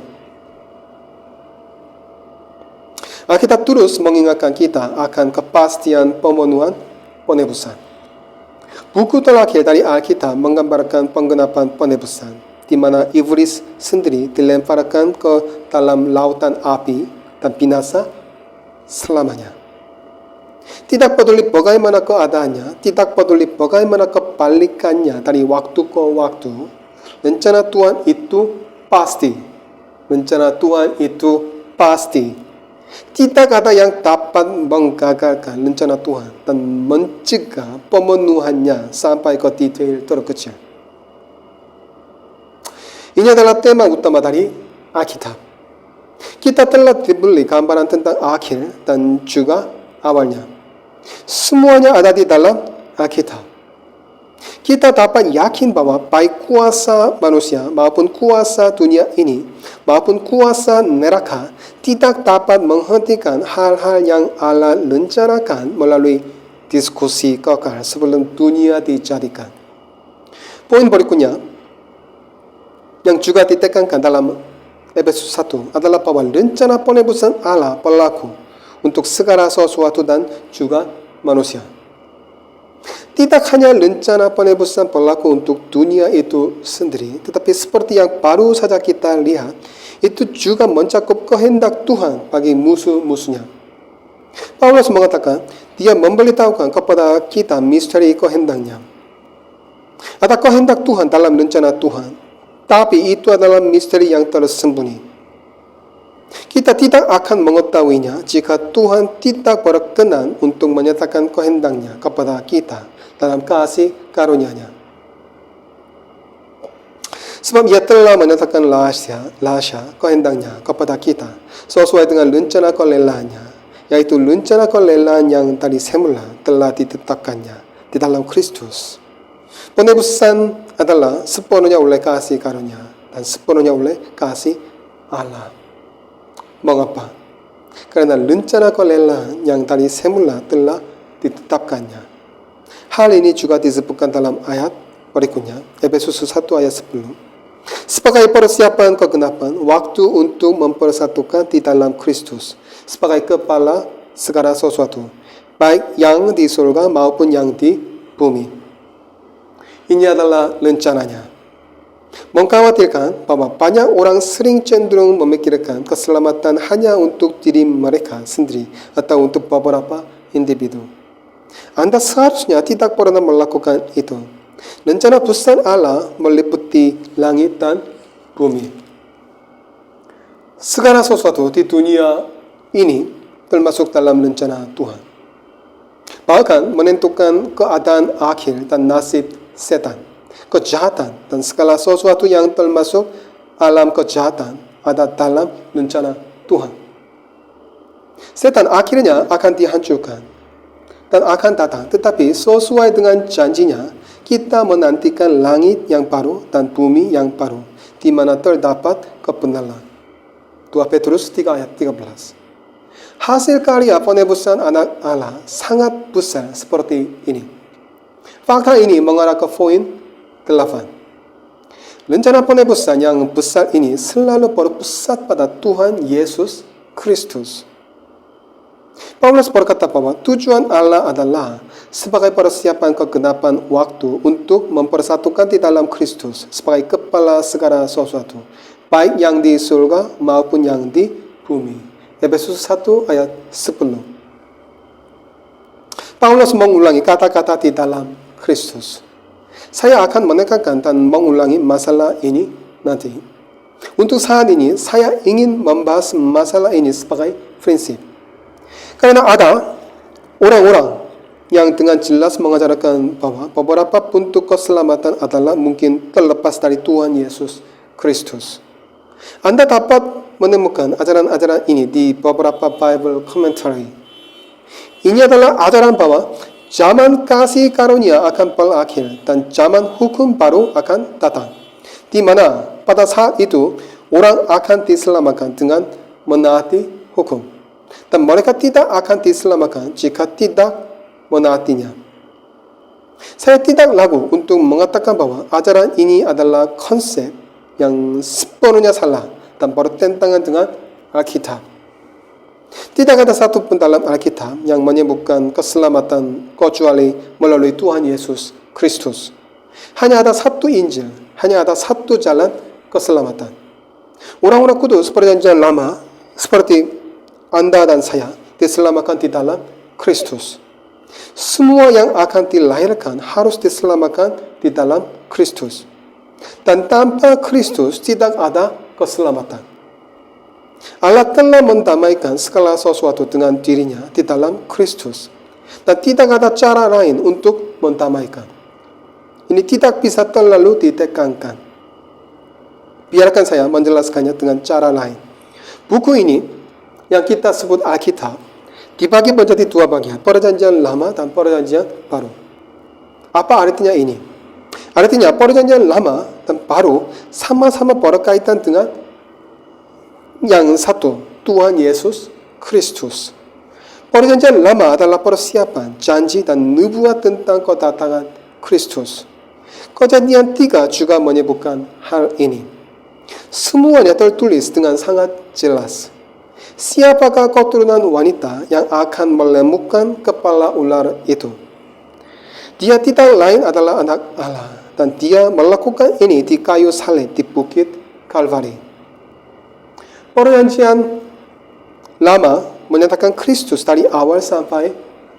Alkitab terus mengingatkan kita akan kepastian pemenuhan penebusan. Buku terakhir dari Alkitab menggambarkan penggenapan penebusan, di mana iblis sendiri dilemparkan ke dalam lautan api dan binasa selamanya. Tidak peduli bagaimana keadaannya, tidak peduli bagaimana kebalikannya dari waktu ke waktu, rencana Tuhan itu pasti. Rencana Tuhan itu pasti. Tidak ada yang dapat menggagalkan rencana Tuhan dan mencegah pemenuhannya sampai ke detail terkecil. Ini adalah tema utama dari Alkitab. Kita telah diberi gambaran tentang akhir dan juga awalnya. Semuanya ada di dalam Alkitab. Kita dapat yakin bahwa baik kuasa manusia maupun kuasa dunia ini maupun kuasa neraka tidak dapat menghentikan hal-hal yang Allah rencanakan melalui diskusi kekal sebelum dunia dijadikan. Poin berikutnya yang juga ditekankan dalam Efesus 1 adalah bahwa rencana penebusan Allah berlaku untuk segala sesuatu dan juga manusia. Tidak hanya rencana penebusan berlaku untuk dunia itu sendiri, tetapi seperti yang baru saja kita lihat, itu juga mencakup kehendak Tuhan bagi musuh-musuhnya. Paulus mengatakan, dia memberitahukan kepada kita misteri kehendaknya. Ada kehendak Tuhan dalam rencana Tuhan, tapi itu adalah misteri yang tersembunyi. Kita tidak akan mengetahuinya jika Tuhan tidak berkenan untuk menyatakan kehendaknya kepada kita dalam kasih karunia-Nya. Sebab Ia telah menyatakan rahasia kehendaknya kepada kita sesuai dengan rencana kerelaan-Nya, yaitu rencana kerelaan yang tadi semula telah ditetapkannya di dalam Kristus. Penebusan adalah sepenuhnya oleh kasih karunia dan sepenuhnya oleh kasih Allah. Mengapa? Karena rencana kerelaan yang tadi semula telah ditetapkannya. Hal ini juga disebutkan dalam ayat berikutnya, Efesus 1 ayat 10. Sebagai persiapan kegenapan waktu untuk mempersatukan di dalam Kristus sebagai kepala segala sesuatu, baik yang di surga maupun yang di bumi. Ini adalah rencananya. Mengkhawatirkan bahwa banyak orang sering cenderung memikirkan keselamatan hanya untuk diri mereka sendiri atau untuk beberapa individu. Anda seharusnya tidak pernah melakukan itu. Rencana besar Allah meliputi langit dan bumi. Segala sesuatu di dunia ini termasuk dalam rencana Tuhan. Bahkan menentukan keadaan akhir dan nasib setan, kejahatan, dan segala sesuatu yang termasuk alam kejahatan ada dalam rencana Tuhan. Setan akhirnya akan dihancurkan dan akan datang, tetapi sesuai dengan janjinya, kita menantikan langit yang baru dan bumi yang baru, di mana terdapat kebenaran. 2 Petrus 3 ayat 13. Hasil karya penebusan anak Allah sangat besar seperti ini. Fakta ini mengarah ke poin 8. Rencana penebusan yang besar ini selalu berpusat pada Tuhan Yesus Kristus. Paulus berkata bahwa tujuan Allah adalah sebagai persiapan kegenapan waktu untuk mempersatukan di dalam Kristus sebagai kepala segala sesuatu, baik yang di surga maupun yang di bumi. Efesus 1 ayat 10. Paulus mengulangi kata-kata di dalam Kristus. Saya akan menekankan dan mengulangi masalah ini nanti. Untuk saat ini, saya ingin membahas masalah ini sebagai prinsip. Karena ada orang-orang yang dengan jelas mengajarkan bahwa beberapa bentuk keselamatan adalah mungkin terlepas dari Tuhan Yesus Kristus. Anda dapat menemukan ajaran-ajaran ini di beberapa Bible commentary. Ini adalah ajaran bahwa zaman kasih karunia akan berakhir dan zaman hukum baru akan datang, di mana pada saat itu orang akan diselamatkan dengan menaati hukum. Dan mereka tidak akan diselamatkan jika tidak menaatinya. Saya tidak ragu untuk mengatakan bahwa ajaran ini adalah konsep yang sepenuhnya salah dan bertentangan dengan Alkitab. Tidak ada satu pun dalam Alkitab yang menyebutkan keselamatan kecuali melalui Tuhan Yesus Kristus. Hanya ada satu Injil, hanya ada satu jalan keselamatan. Orang-orang kudus perjanjian lama seperti Anda dan saya diselamatkan di dalam Kristus. Semua yang akan dilahirkan harus diselamatkan di dalam Kristus. Dan tanpa Kristus tidak ada keselamatan. Allah telah mendamaikan segala sesuatu dengan dirinya di dalam Kristus. Dan tidak ada cara lain untuk mendamaikan. Ini tidak bisa terlalu ditekankan. Biarkan saya menjelaskannya dengan cara lain. Buku ini yang kita sebut Alkitab dibagi menjadi dua bagian, perjanjian lama dan perjanjian baru. Apa artinya ini? Artinya perjanjian lama dan baru sama-sama berkaitan dengan yang satu, Tuhan Yesus Kristus. Perjanjian lama adalah persiapan, janji dan nubuat tentang kedatangan Kristus. Kejadian 3 juga menyebutkan hal ini. Semuanya tertulis dengan sangat jelas. Siapakah keturunan wanita yang akan melemukkan kepala ular itu? Dia tidak lain adalah anak Allah, dan dia melakukan ini di kayu salib di bukit Kalvari. Perjanjian lama menyatakan Kristus dari awal sampai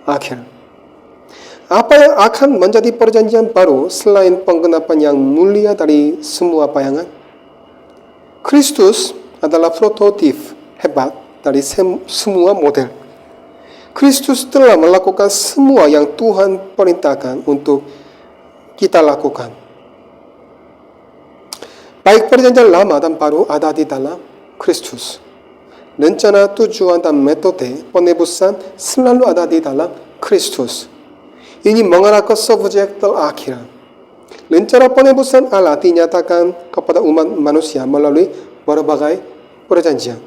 akhir. Apa yang akan menjadi perjanjian baru selain penggenapan yang mulia dari semua bayangan? Kristus adalah prototip hebat dari semua model. Kristus telah melakukan semua yang Tuhan perintahkan untuk kita lakukan. Baik perjanjian lama dan baru ada di dalam Kristus. Rencana, tujuan, dan metode penebusan selalu ada di dalam Kristus. Ini mengarah ke subjek terakhir. Rencana penebusan Allah dinyatakan kepada umat manusia melalui berbagai perjanjian.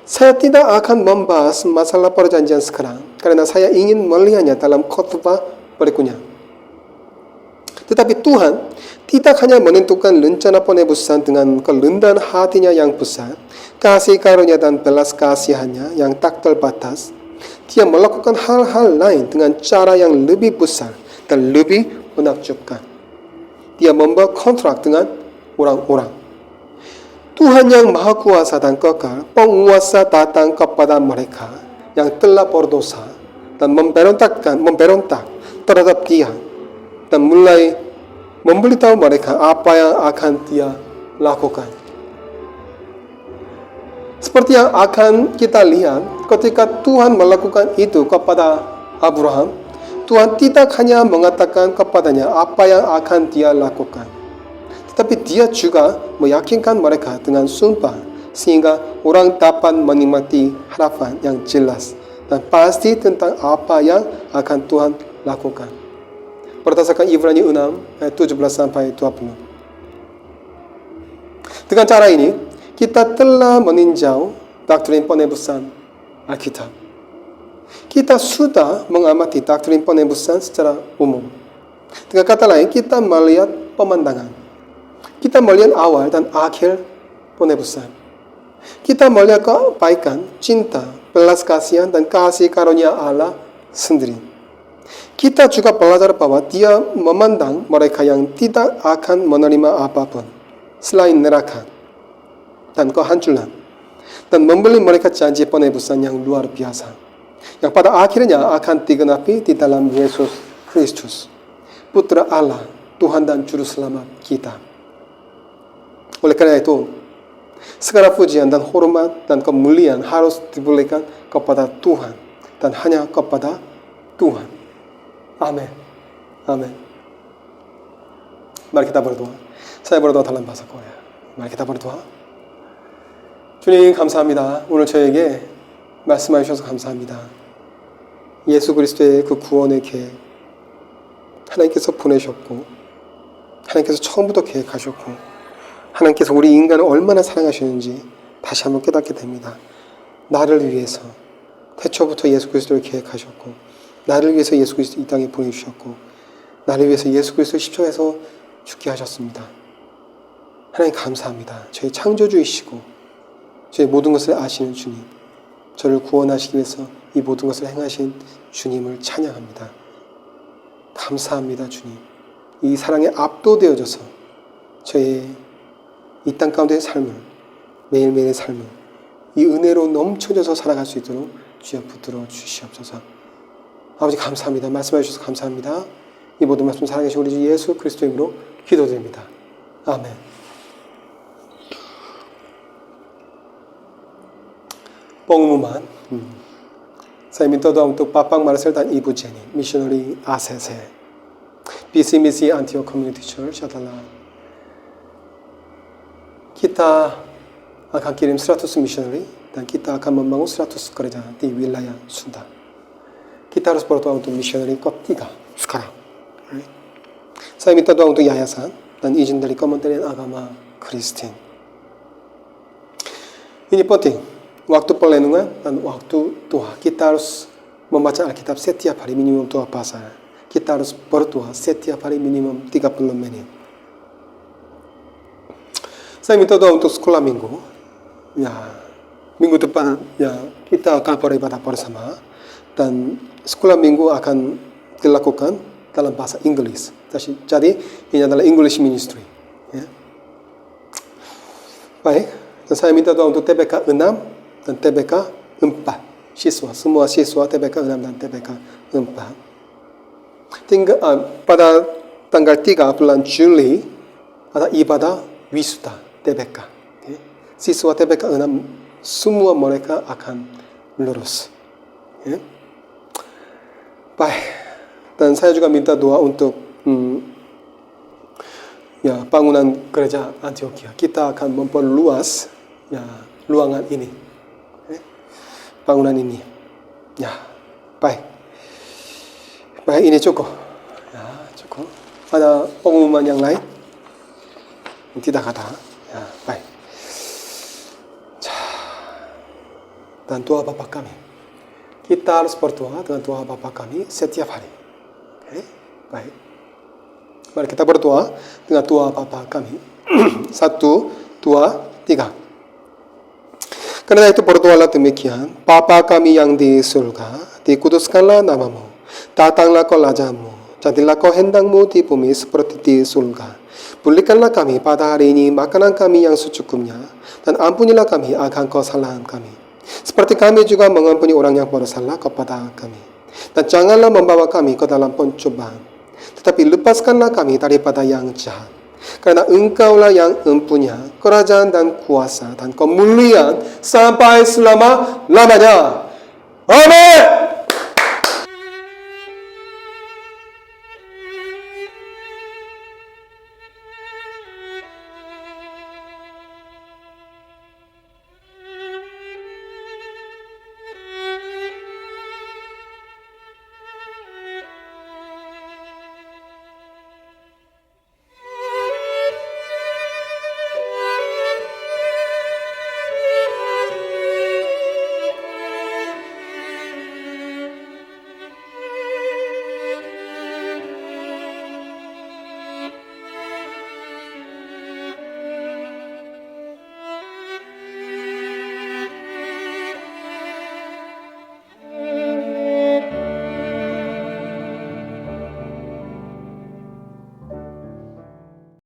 Saya tidak akan membahas masalah perjanjian sekarang karena saya ingin melihatnya dalam khotbah berikutnya. Tetapi Tuhan tidak hanya menentukan rencana penebusan dengan kerendahan hatinya yang besar, kasih karunia dan belas kasihannya yang tak terbatas. Dia melakukan hal-hal lain dengan cara yang lebih besar dan lebih menakjubkan. Dia membuat kontrak dengan orang-orang. Tuhan yang Maha Kuasa dan Kekal, penguasa datang kepada mereka yang telah berdosa dan memberontak terhadap Dia dan mulai memberitahu mereka apa yang akan Dia lakukan. Seperti yang akan kita lihat ketika Tuhan melakukan itu kepada Abraham, Tuhan tidak hanya mengatakan kepadanya apa yang akan Dia lakukan, tetapi Dia juga meyakinkan mereka dengan sumpah sehingga orang dapat menikmati harapan yang jelas dan pasti tentang apa yang akan Tuhan lakukan. Berdasarkan Ibrani 6 ayat 17-20. Dengan cara ini, kita telah meninjau doktrin penebusan Alkitab. Kita sudah mengamati doktrin penebusan secara umum. Dengan kata lain, kita melihat pemandangan. Kita melihat awal dan akhir penebusan. Kita melihat kebaikan, cinta, belas kasihan, dan kasih karunia Allah sendiri. Kita juga belajar bahwa Dia memandang mereka yang tidak akan menerima apapun selain neraka dan kehancuran, dan memberi mereka janji penebusan yang luar biasa, yang pada akhirnya akan digenapi di dalam Yesus Kristus, Putra Allah, Tuhan dan Juru Selamat kita. Oleh karena itu, segala pujian dan hormat dan kemuliaan harus diberikan kepada Tuhan dan hanya kepada Tuhan. Amin. Amin. Mari kita berdoa. Saya berdoa dalam bahasa Korea. Mari kita berdoa. 주님 감사합니다. 오늘 저에게 말씀해 주셔서 감사합니다. 예수 그리스도의 그 구원의 계획 하나님께서 보내셨고, 하나님께서 처음부터 계획하셨고, 하나님께서 우리 인간을 얼마나 사랑하시는지 다시 한번 깨닫게 됩니다. 나를 위해서 태초부터 예수 그리스도를 계획하셨고, 나를 위해서 예수 그리스도 이 땅에 보내주셨고, 나를 위해서 예수 그리스도 십자가에서 죽게 하셨습니다. 하나님 감사합니다. 저희 창조주이시고 저희 모든 것을 아시는 주님, 저를 구원하시기 위해서 이 모든 것을 행하신 주님을 찬양합니다. 감사합니다. 주님, 이 사랑에 압도되어져서 저의 이 땅 가운데의 삶을, 매일매일의 삶을 이 은혜로 넘쳐져서 살아갈 수 있도록 주여 붙들어 주시옵소서. 아버지 감사합니다. 말씀해 주셔서 감사합니다. 이 모든 말씀 사랑하신 우리 주 예수 그리스도의 이름으로 기도드립니다. 아멘. pengumuman. Saya minta doa untuk Papang Marcel dan Ibu Jenny, missionary ACC. Visi misi Antioch Community Church adalah kita akan kirim 100 missionary dan kita akan membangun 100 gereja di wilayah Sunda. Kita harus berdoa untuk missionary ketiga sekarang. Saya minta doa untuk yayasan dan izin dari Kementerian Agama Kristen. Ini penting. Waktu perenungan dan waktu doa. Kita harus membaca Alkitab setiap hari minimum 2 pasal. Kita harus berdoa setiap hari minimum 30 menit. Saya minta doa untuk sekolah minggu. Ya, minggu depan ya kita akan beribadah bersama dan sekolah minggu akan dilakukan dalam bahasa Inggris. Jadi ini adalah English Ministry. Ya. Baik, dan saya minta doa untuk TBK 6 dan TBK 4. Siswa, semua siswa TBK 6 dan TBK 4. Pada tanggal 3 bulan Juli ada ibadah wisuda TBK. Okay. Siswa TBK 6 semua mereka akan lulus. Okay. Baik. Dan saya juga minta doa untuk ya bangunan gereja Antioquia. Kita akan memperluas ya ruangan ini. Okay. Bangunan ini. Ya. Baik. Baik, ini cukup. Ya, cukup. Ada pengumuman yang lain? Tidak ada. Ya, baik. Dan doa Bapa kami. Kita harus berdoa dengan doa Bapa kami setiap hari. Okay? Baik. Mari kita berdoa dengan doa Bapa kami. 1, 2, 3. Karena itu berdoalah demikian. Bapa kami yang di surga, dikuduskanlah namamu. Datanglah kerajaanmu. Jadilah kehendakmu di bumi seperti di surga. Pulihkanlah kami pada hari ini makanan kami yang secukupnya, dan ampunilah kami akan kesalahan kami, seperti kami juga mengampuni orang yang bersalah kepada kami. Dan janganlah membawa kami ke dalam pencobaan, tetapi lepaskanlah kami daripada yang jahat. Karena Engkaulah yang mempunyai kerajaan dan kuasa dan kemuliaan sampai selama-lamanya. Amin.